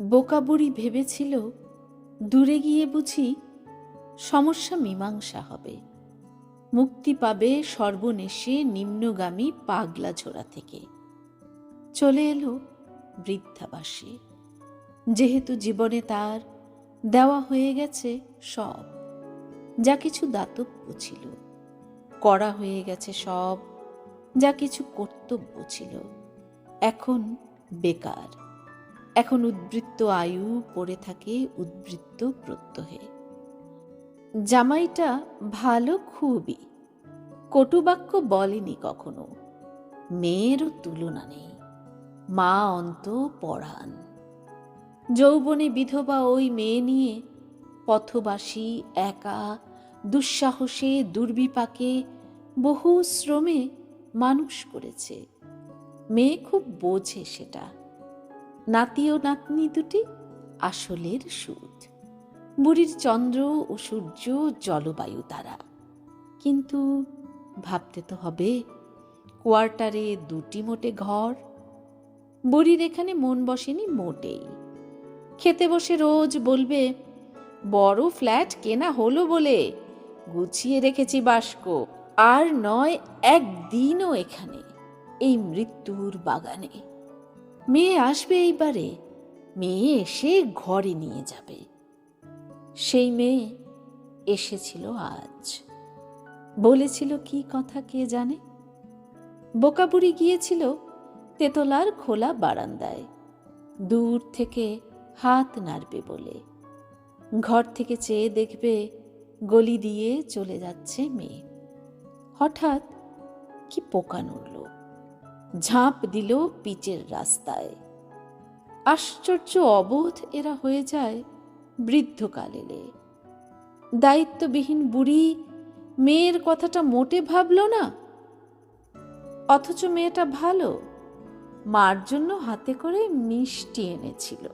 বোকা বুড়ি ভেবেছিল দূরে গিয়ে বুঝি সমস্যা মীমাংসা হবে, মুক্তি পাবে সর্বনেশে নিম্নগামী পাগলা ঝোড়া থেকে। চলে এলো বৃদ্ধাবাসে, যেহেতু জীবনে তার দেওয়া হয়ে গেছে সব, যা কিছু দাতব্য ছিল, করা হয়ে গেছে সব, যা কিছু কর্তব্য ছিল। এখন বেকার, এখন উদ্বৃত্ত আয়ু পড়ে থাকে উদ্বৃত্ত প্রত্যহে। জামাইটা ভালো খুবই, কটুবাক্য বলেনি কখনো। মেয়েরও তুলনা নেই, মা অন্ত পরাণ। যৌবনে বিধবা ওই মেয়ে নিয়ে পথবাসী একা দুঃসাহসে দুর্বিপাকে বহু শ্রমে মানুষ করেছে। মেয়ে খুব বোঝে সেটা। নাতি ও নাতনি দুটি আসলের সুদ, বুড়ির চন্দ্র ও সূর্য জলবায়ু তারা। কিন্তু ভাবতে তো হবে, কোয়ার্টারে দুটি মোটে ঘর। বুড়ির এখানে মন বসেনি মোটেই। খেতে বসে রোজ বলবে, বড় ফ্ল্যাট কেনা হলো বলে গুছিয়ে রেখেছি বাস্ক, আর নয় একদিনও এখানে এই মৃত্যুর বাগানে। মেয়ে আসবে এইবারে, মেয়ে এসে ঘরে নিয়ে যাবে। সেই মেয়ে এসেছিল আজ। বলেছিল কি কথা কে জানে। বোকা বুড়ি গিয়েছিল তেতলার খোলা বারান্দায়, দূর থেকে হাত নাড়বে বলে। ঘর থেকে চেয়ে দেখবে গলি দিয়ে চলে যাচ্ছে মেয়ে। হঠাৎ কি পোকা নড়ল, ঝাঁপ দিল পিচের রাস্তায়। আশ্চর্য অবোধ এরা হয়ে যায় বৃদ্ধকাল এলে। দায়িত্ববিহীন বুড়ি মেয়ের কথাটা মোটে ভাবল না, অথচ মেয়েটা ভালো, মার জন্য হাতে করে মিষ্টি এনেছিল।